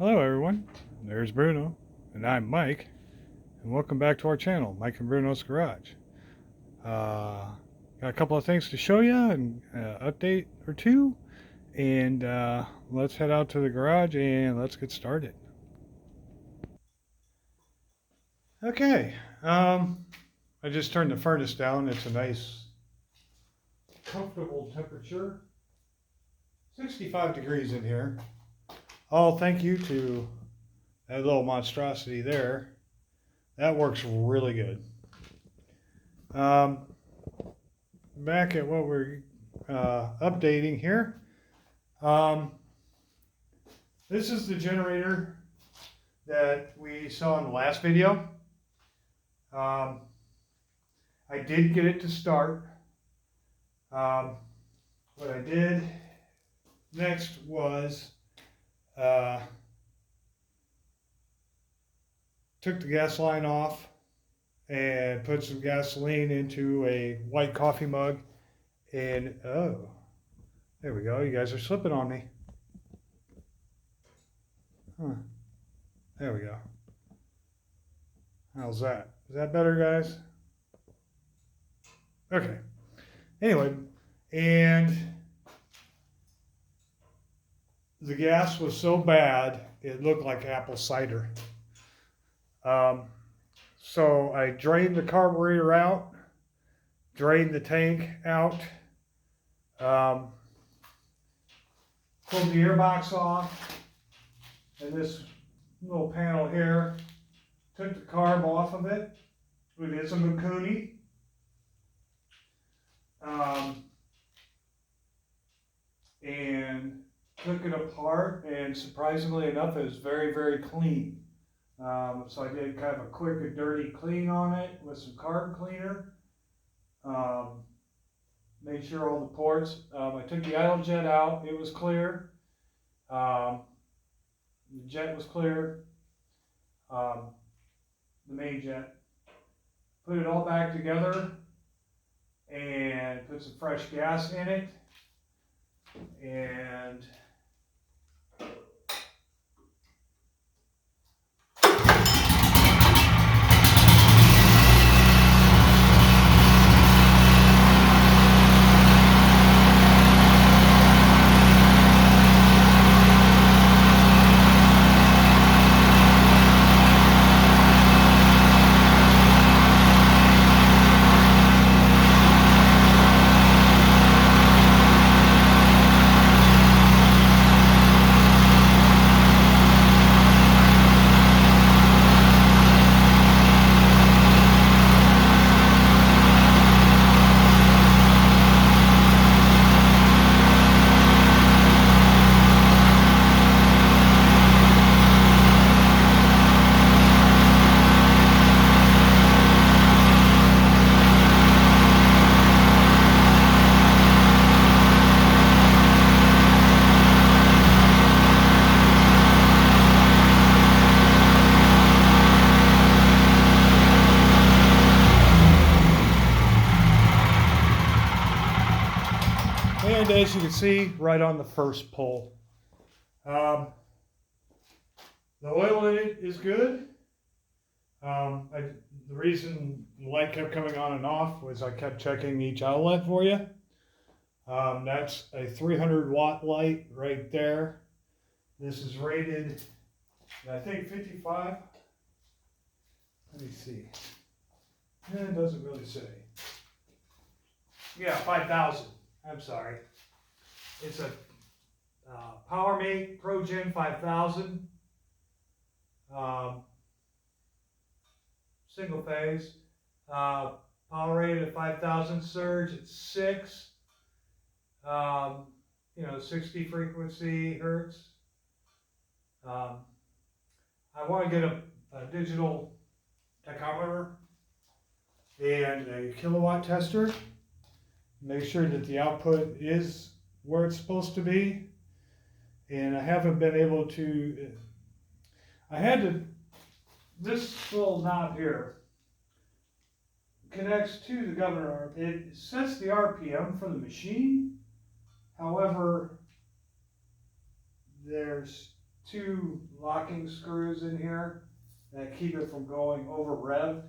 Hello everyone, there's Bruno, and I'm Mike, and welcome back to our channel, Mike and Bruno's Garage. Got a couple of things to show you, and update or two, and let's head out to the garage and let's get started. Okay, I just turned the furnace down. It's a nice, comfortable temperature, 65 degrees in here. Oh, thank you to that little monstrosity there. That works really good. Back at what we're updating here. This is the generator that we saw in the last video. I did get it to start. What I did next was took the gas line off and put some gasoline into a white coffee mug, and oh, there we go. You guys are slipping on me. Huh. There we go. How's that? Is that better, guys? Okay. Anyway, and the gas was so bad it looked like apple cider. So I drained the carburetor out, drained the tank out, pulled the airbox off, and this little panel here, took the carb off of it. We did some Mikuni. And took it apart, and surprisingly enough, it was very, very clean. So I did kind of a quick and dirty clean on it with some carb cleaner. Made sure all the ports. I took the idle jet out. It was clear. The jet was clear. The main jet. Put it all back together and put some fresh gas in it. And as you can see, right on the first pull. The oil in it is good. The reason the light kept coming on and off was I kept checking each outlet for you. That's a 300 watt light right there. This is rated, I think, 55. Let me see. It doesn't really say. Yeah, 5,000. I'm sorry. It's a PowerMate ProGen 5000. Single phase. Power rated at 5,000, surge at 6. 60 frequency hertz. I want to get a digital tachometer and a kilowatt tester. Make sure that the output is where it's supposed to be. And I haven't been able to, this little knob here connects to the governor. It sets the RPM for the machine. However, there's two locking screws in here that keep it from going over revved.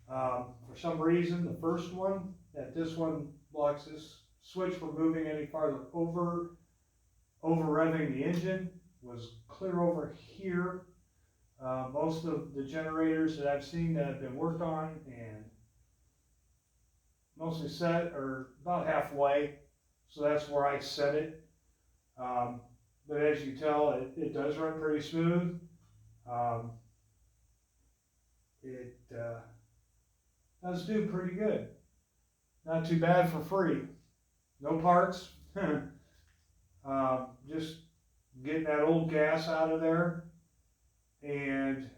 For some reason, the first one, this one blocks this switch from moving any farther over revving the engine, was clear over here. Most of the generators that I've seen that have been worked on and mostly set are about halfway, so that's where I set it. But as you tell, it does run pretty smooth. It does do pretty good. Not too bad for free. No parts. Just getting that old gas out of there. And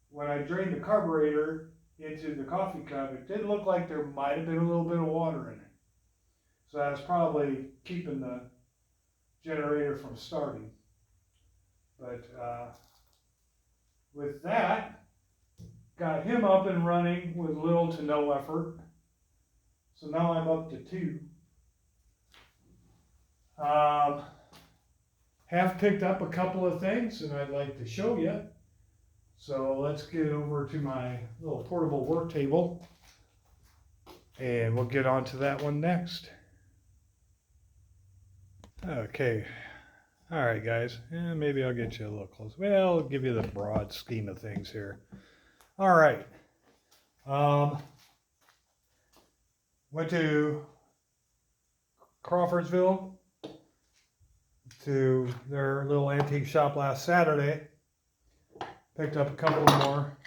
when I drained the carburetor into the coffee cup, it did look like there might have been a little bit of water in it. So that's probably keeping the generator from starting. But with that, got him up and running with little to no effort. So now I'm up to 2. Have picked up a couple of things and I'd like to show you. So let's get over to my little portable work table and we'll get on to that one next. Okay. All right, guys. Maybe I'll get you a little close. Well, I'll give you the broad scheme of things here. All right. Went to Crawfordsville to their little antique shop last Saturday. Picked up a couple more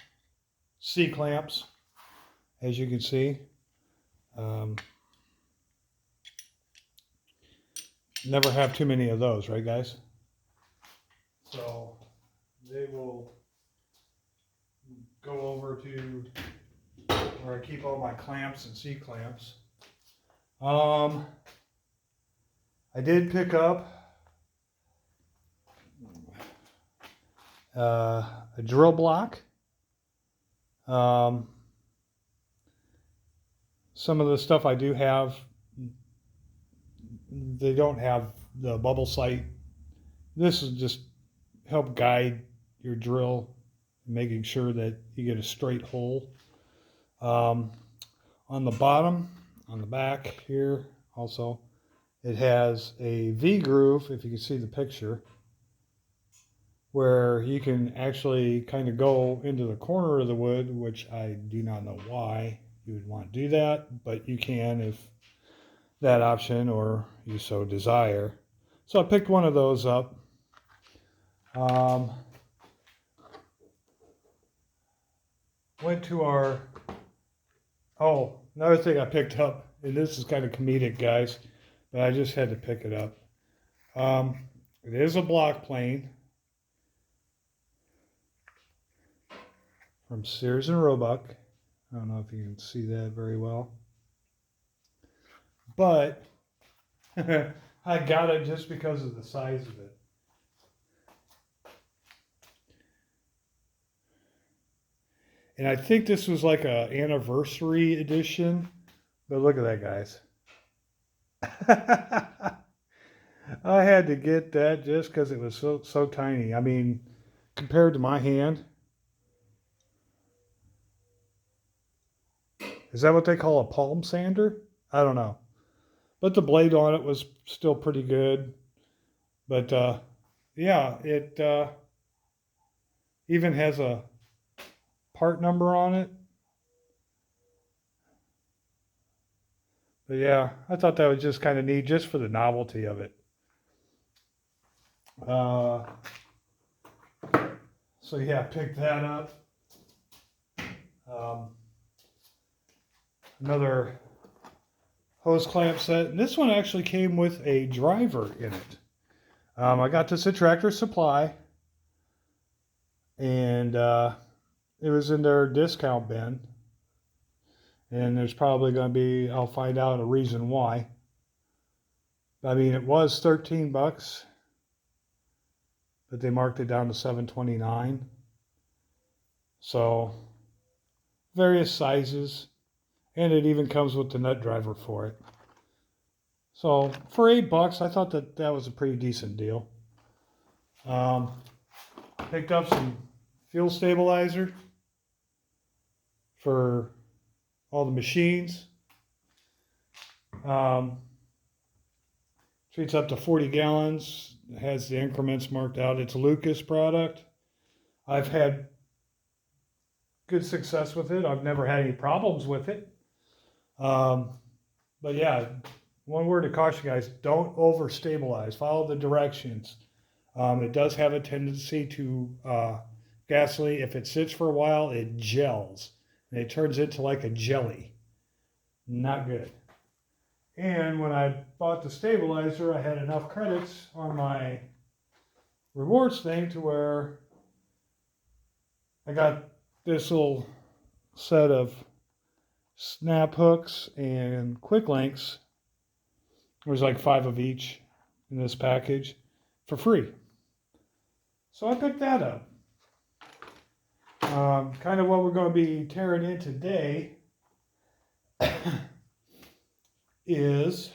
C-clamps, as you can see. Never have too many of those, right, guys? So they will go over to where I keep all my clamps and C-clamps. I did pick up a drill block. Some of the stuff I do have, they don't have the bubble sight. This is just help guide your drill, making sure that you get a straight hole. On the bottom, on the back here also, it has a V-groove, if you can see the picture, where you can actually kind of go into the corner of the wood, which I do not know why you would want to do that, but you can if that option or you so desire. So I picked one of those up. Went to our, another thing I picked up, and this is kind of comedic, guys, but I just had to pick it up. It is a block plane from Sears and Roebuck. I don't know if you can see that very well, but I got it just because of the size of it. And I think this was like a anniversary edition, but look at that, guys. I had to get that just because it was so tiny. I mean, compared to my hand. Is that what they call a palm sander? I don't know. But the blade on it was still pretty good. But yeah, it even has a part number on it. But yeah, I thought that was just kind of neat, just for the novelty of it. So yeah, picked that up. Another hose clamp set. And this one actually came with a driver in it. I got this at Tractor Supply, and it was in their discount bin. And there's probably going to be, I'll find out a reason why. I mean, it was $13, but they marked it down to $7.29. So, various sizes. And it even comes with the nut driver for it. So for $8, I thought that was a pretty decent deal. picked up some fuel stabilizer for all the machines. Treats up to 40 gallons. It has the increments marked out. It's a Lucas product. I've had good success with it. I've never had any problems with it. But yeah, one word of caution, guys, don't over stabilize. Follow the directions. It does have a tendency to gasoline. If it sits for a while, it gels and it turns into like a jelly. Not good. And when I bought the stabilizer, I had enough credits on my rewards thing to where I got this little set of snap hooks and quick links. There's like 5 of each in this package for free. So I picked that up. Kind of what we're going to be tearing in today is,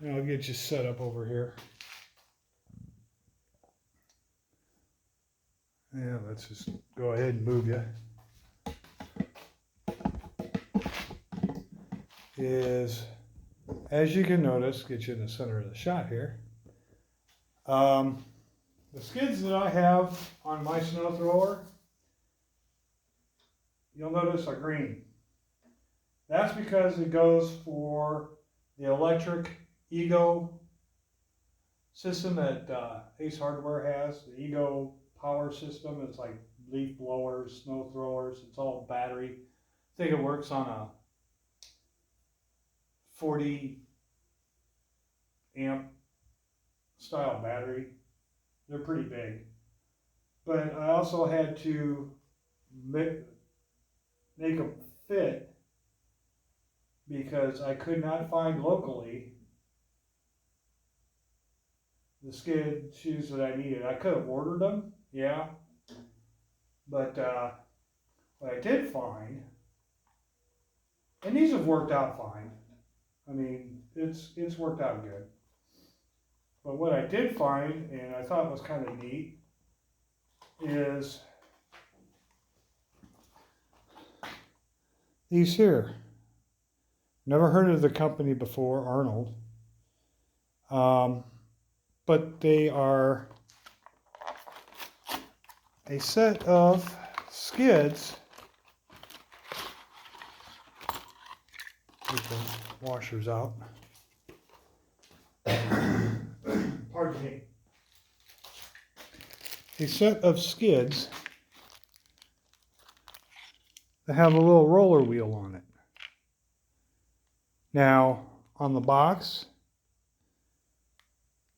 I'll get you set up over here. Yeah, let's just go ahead and move you. Is, as you can notice, get you in the center of the shot here. The skids that I have on my snow thrower, you'll notice are green. That's because it goes for the electric Ego system that Ace Hardware has. The Ego power system. It's like leaf blowers, snow throwers. It's all battery. I think it works on a 40 amp style battery. They're pretty big. But I also had to make them fit because I could not find locally the skid shoes that I needed. I could have ordered them, yeah. But what I did find, and these have worked out fine. I mean, it's worked out good. But what I did find, and I thought was kind of neat, is these here. Never heard of the company before, Arnold. But they are a set of skids. Get the washers out. Pardon me. A set of skids that have a little roller wheel on it. Now, on the box,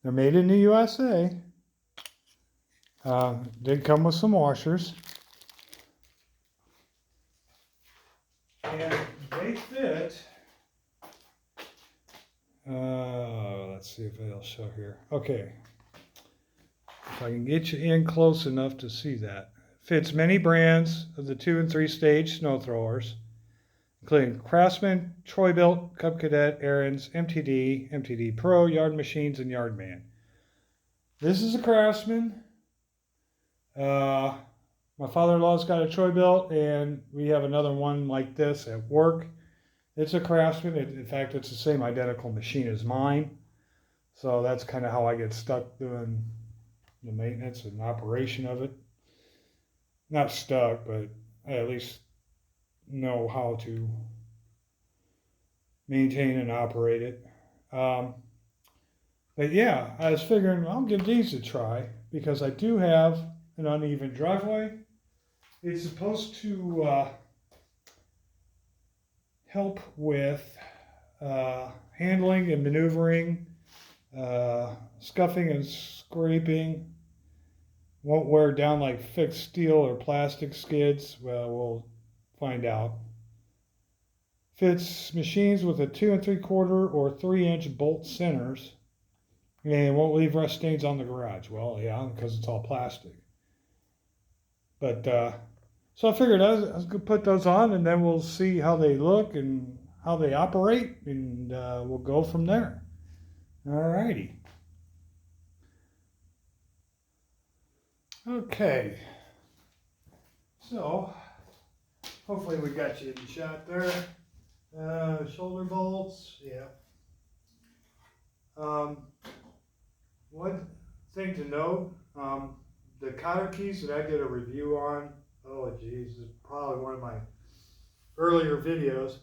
they're made in the USA. Did come with some washers. And they fit. Let's see if it'll show here. Okay. If I can get you in close enough to see that. Fits many brands of the 2 and 3 stage snow throwers, including Craftsman, Troy-Bilt, Cub Cadet, Aaron's, MTD, MTD Pro, Yard Machines, and Yardman. This is a Craftsman. My father-in-law's got a Troy-Bilt, and we have another one like this at work. It's a Craftsman. In fact, it's the same identical machine as mine. So that's kind of how I get stuck doing the maintenance and operation of it. Not stuck, but I at least know how to maintain and operate it. But yeah, I was figuring I'll give these a try because I do have an uneven driveway. It's supposed to help with handling and maneuvering, scuffing and scraping. Won't wear down like fixed steel or plastic skids. Well, we'll find out. Fits machines with a 2 3/4 or 3-inch bolt centers, and won't leave rust stains on the garage. Well, yeah, because it's all plastic. But so I figured I was going to put those on, and then we'll see how they look and how they operate, and we'll go from there. All righty. Okay, so hopefully we got you in the shot there. Shoulder bolts, yeah. One thing to note, the cotter keys that I did a review on, oh geez, this is probably one of my earlier videos.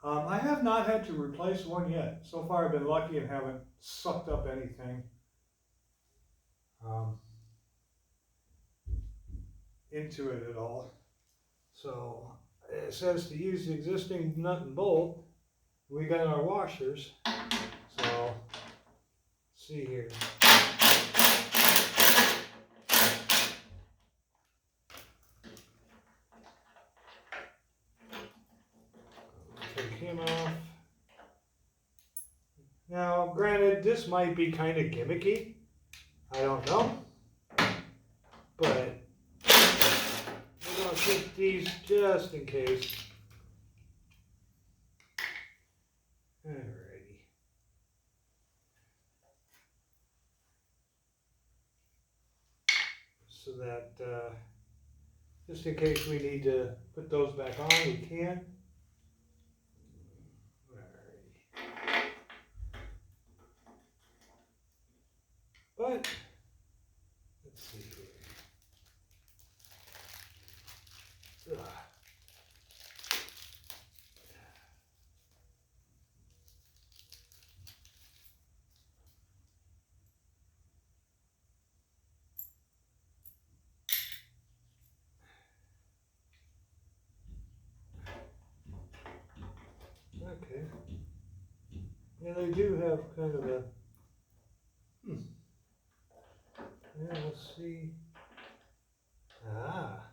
I have not had to replace one yet. So far I've been lucky and haven't sucked up anything into it at all. So it says to use the existing nut and bolt. We got our washers. So see here. Take him off. Now, granted, this might be kind of gimmicky. I don't know. But we're going to keep these just in case. Alrighty. So that just in case we need to put those back on, we can. Alrighty. But let's see here. Okay. Yeah, they do have kind of a. Yeah, let's see. Ah,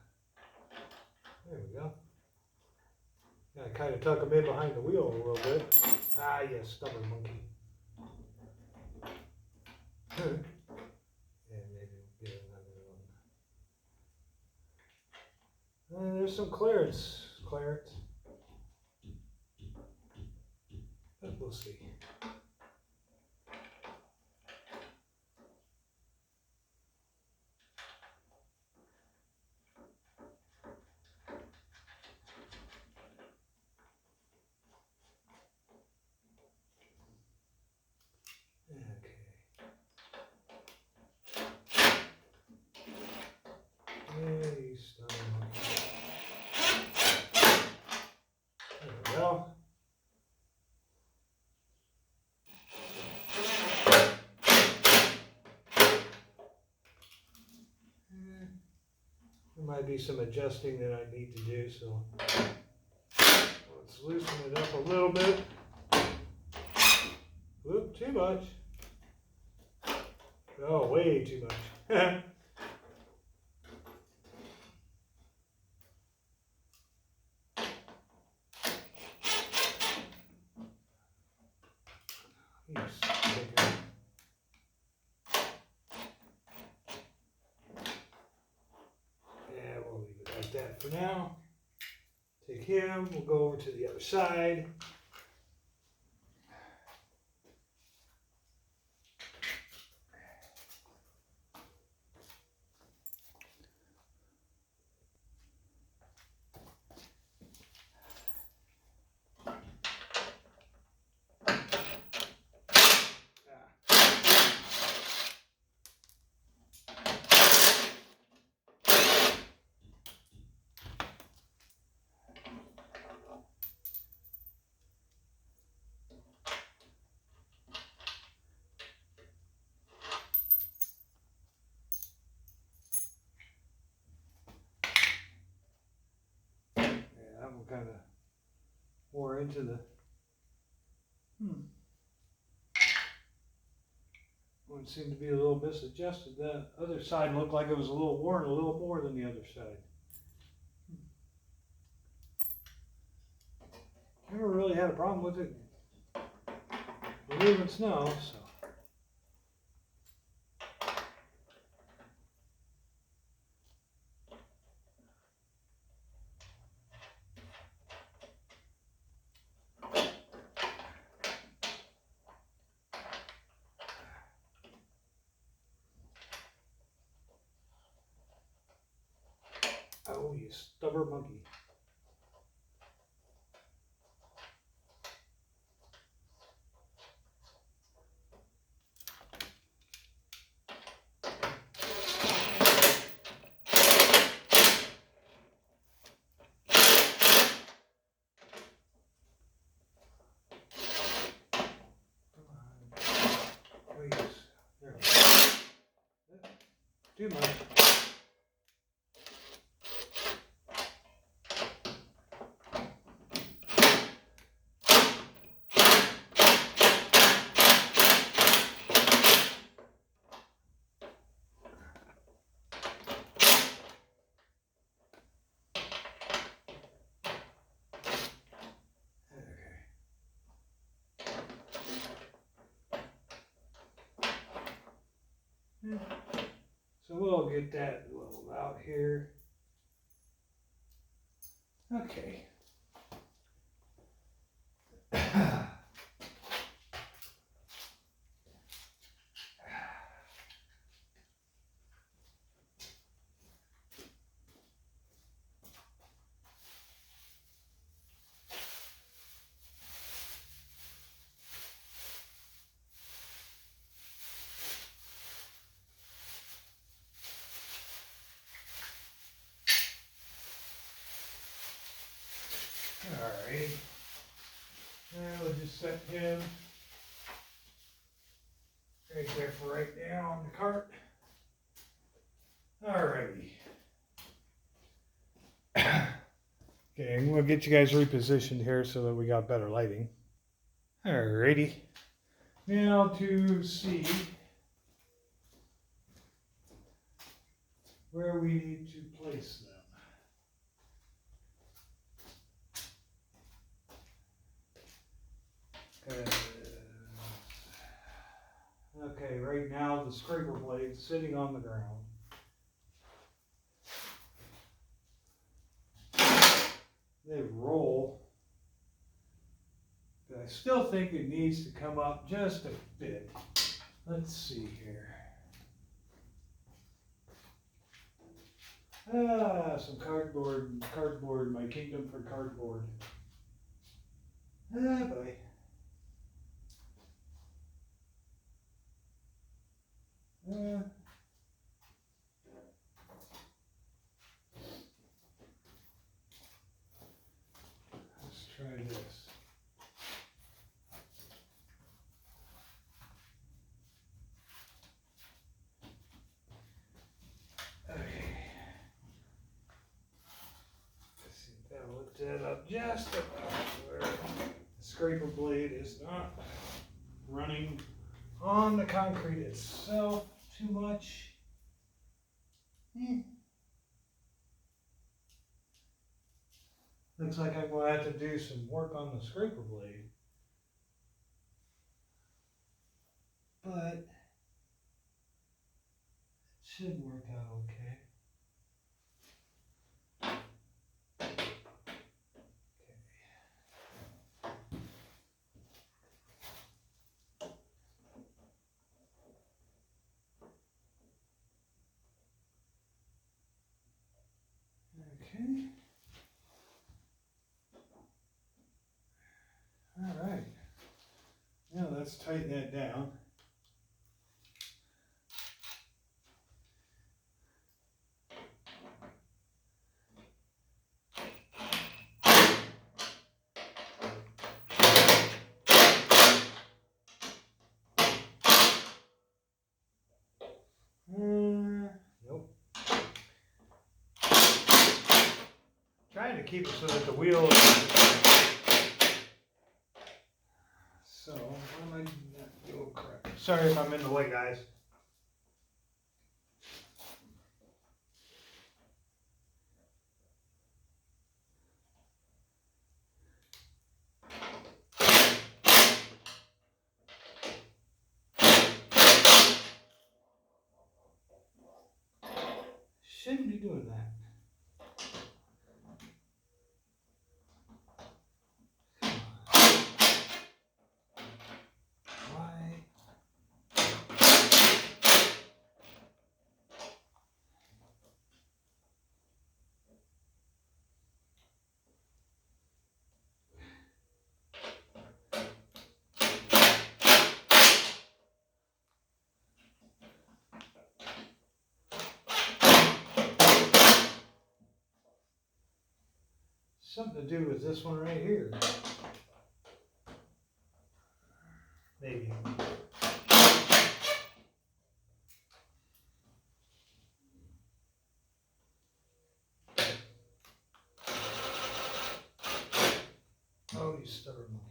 there we go. Gotta kind of tuck them in behind the wheel a little bit. Ah, yes, stubborn monkey. And maybe we'll get another one. There's some clearance. But we'll see. Okay. Yeah, you stubborn monkey. There we go. There might be some adjusting that I need to do, so let's loosen it up a little bit. Whoop, too much. Oh, way too much. Yeah, we'll leave it like that for now. Take him, we'll go over to the other side. Kind of wore into the one seemed to be a little misadjusted. The other side looked like it was a little worn a little more than the other side. Never really had a problem with it removing snow, so. stubborn monkey. Please. There we go. Too much. So we'll get that leveled out here. Okay. Alright. Now we'll just set him right there for right now on the cart. Alrighty. Okay, I'm gonna get you guys repositioned here so that we got better lighting. Alrighty. Now to see where we need to place them. Okay, right now the scraper blade's sitting on the ground. They roll, but I still think it needs to come up just a bit. Let's see here. Some cardboard, my kingdom for cardboard. Boy. Let's try this. Okay. Let's see if that'll lift that up just about where the scraper blade is not running on the concrete itself too much. Looks like I'm going to have to do some work on the scraper blade. But it should work out okay. Okay. All right. Now let's tighten that down. Nope. Trying to keep it so that the wheel is. So, what am I not doing correct? Sorry if I'm in the way, guys. Shouldn't be doing that. Why? something to do with this one right here. Maybe. Oh, you stubborn monkey.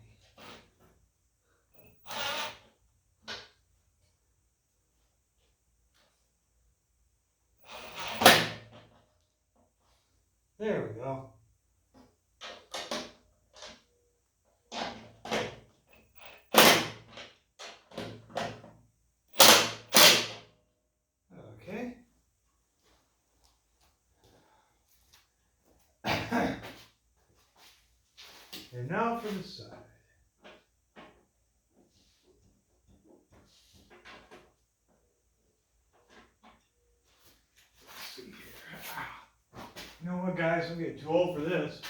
There we go. Okay. And now for the side. Let's see here. You know what, guys? I'm getting too old for this.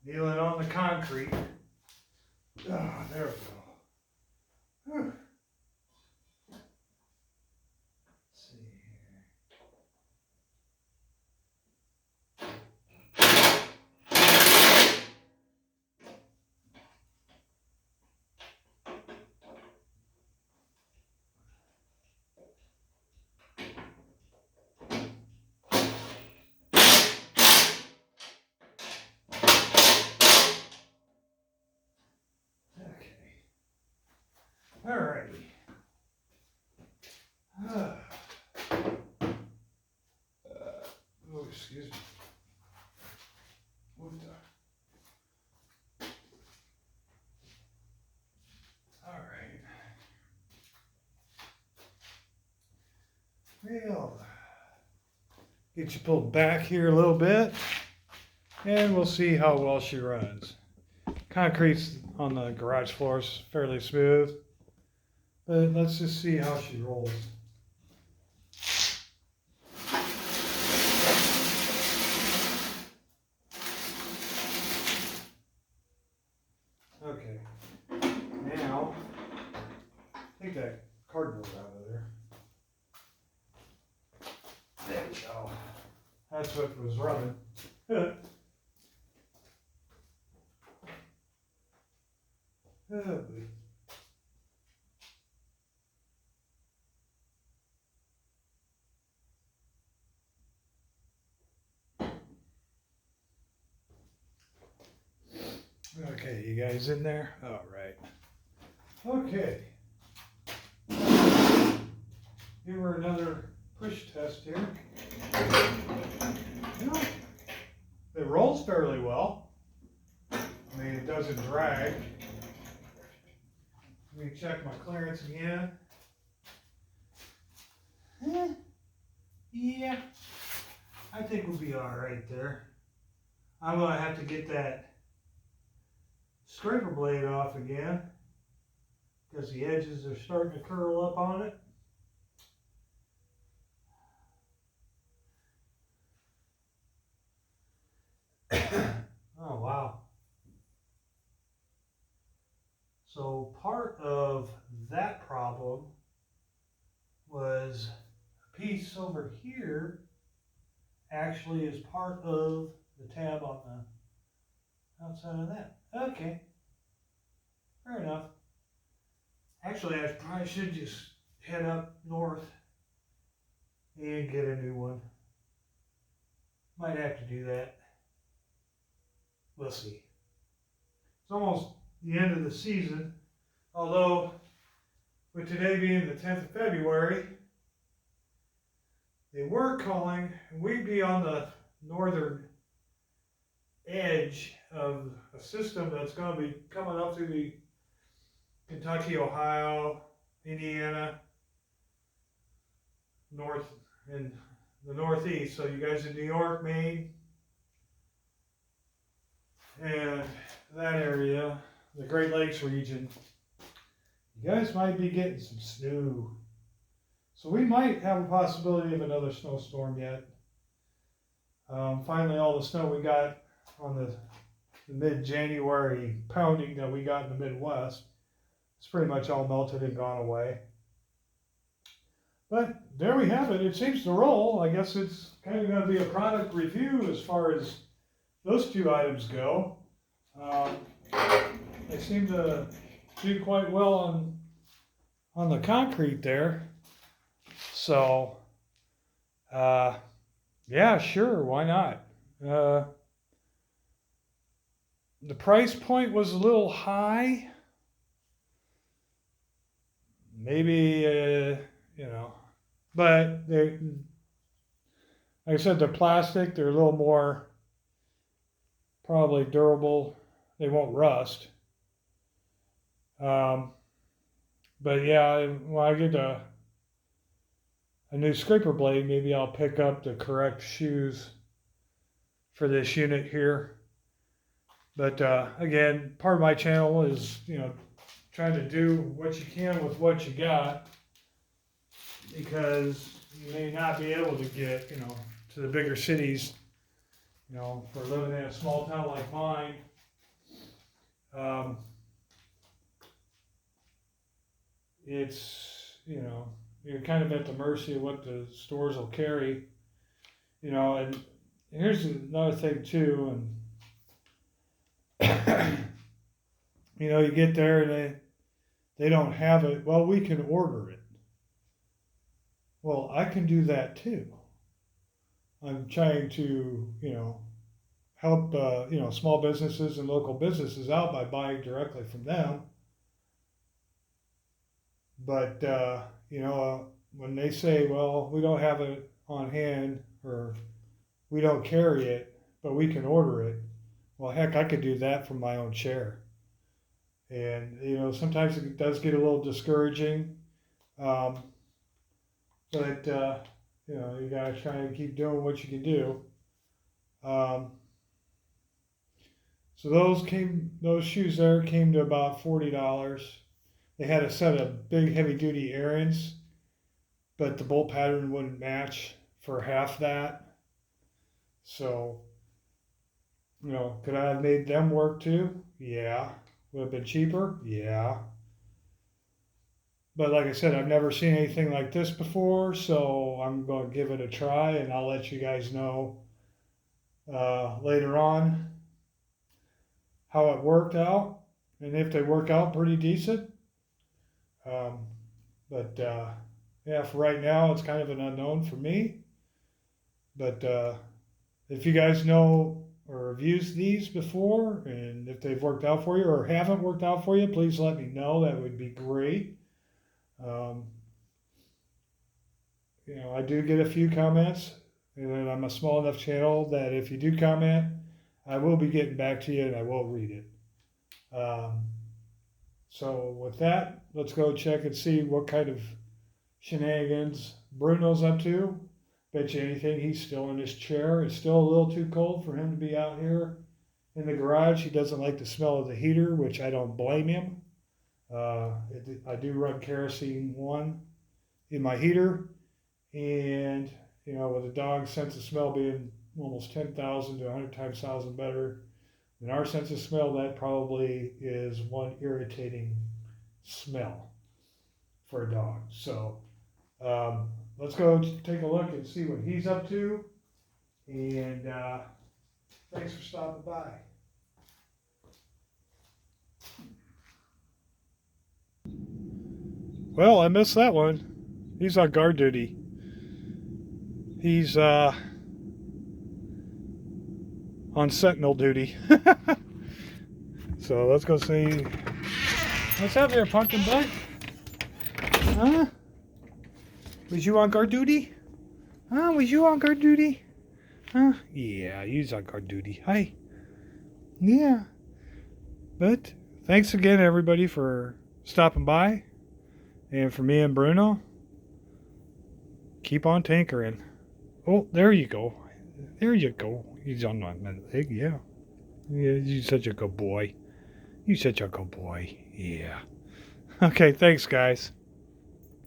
Kneeling on the concrete. Oh, there we go. Whew. Let's see here. Okay. Alrighty. Oh, excuse me. What the? Alright. Well, get you pulled back here a little bit, and we'll see how well she runs. Concrete's on the garage floor is fairly smooth, but let's just see how she rolls. Okay, now take that cardboard out of there. There we go. That's what was running. Oh, boy. Okay, you guys in there? All right. Okay. Give her another push test here. You know, it rolls fairly well. I mean, it doesn't drag. Let me check my clearance again. Yeah, I think we'll be all right there. I'm gonna have to get that scraper blade off again because the edges are starting to curl up on it. Oh, wow. So part of that problem was a piece over here actually is part of the tab on the outside of that. Okay, fair enough. Actually, I probably should just head up north and get a new one. Might have to do that. We'll see. It's almost the end of the season, although with today being the 10th of February, they were calling, we'd be on the northern edge of a system that's going to be coming up through the Kentucky, Ohio, Indiana, north, and the Northeast. So you guys in New York, Maine, and that area, the Great Lakes region, you guys might be getting some snow. So we might have a possibility of another snowstorm yet. Finally, all the snow we got on the mid-January pounding that we got in the Midwest, it's pretty much all melted and gone away. But there we have it. It seems to roll. I guess it's kind of going to be a product review as far as those two items go. They seem to do quite well on the concrete there. So, yeah, sure, why not? The price point was a little high. Maybe, but they, like I said, they're plastic. They're a little more probably durable. They won't rust. But yeah, when I get a new scraper blade, maybe I'll pick up the correct shoes for this unit here. But again, part of my channel is, trying to do what you can with what you got, because you may not be able to get, to the bigger cities, for living in a small town like mine. It's, you're kind of at the mercy of what the stores will carry, and here's another thing too, and you get there and they don't have it. Well, we can order it. Well, I can do that too. I'm trying to, help, small businesses and local businesses out by buying directly from them. But, when they say, well, we don't have it on hand, or we don't carry it, but we can order it. Well, heck, I could do that from my own chair. And, sometimes it does get a little discouraging. But, you got to try and keep doing what you can do. So those shoes there came to about $40. They had a set of big heavy duty errands, but the bolt pattern wouldn't match for half that. So, could I have made them work too? Yeah. Would have been cheaper? Yeah. But like I said, I've never seen anything like this before, so I'm going to give it a try, and I'll let you guys know later on how it worked out, and if they work out pretty decent. Yeah, for right now, it's kind of an unknown for me. But if you guys know or have used these before, and if they've worked out for you or haven't worked out for you, please let me know. That would be great. I do get a few comments, and I'm a small enough channel that if you do comment, I will be getting back to you and I will read it. So with that, let's go check and see what kind of shenanigans Bruno's up to. Bet you anything he's still in his chair. It's still a little too cold for him to be out here in the garage. He doesn't like the smell of the heater, which I don't blame him. I do run kerosene one in my heater, and with a dog's sense of smell being almost 10,000 to 100 times 1,000 better than our sense of smell, that probably is one irritating smell for a dog. So let's go take a look and see what he's up to, and thanks for stopping by. Well, I missed that one. He's on guard duty. He's on sentinel duty. So let's go see. What's up there, pumpkin butt? Huh? Was you on guard duty? Huh? Was you on guard duty? Huh? Yeah, he's on guard duty. Hi. Yeah. But thanks again, everybody, for stopping by. And for me and Bruno, keep on tinkering. Oh, there you go. There you go. He's on my leg, yeah. Yeah, you're such a good boy. You're such a good boy. Yeah. Okay, thanks, guys.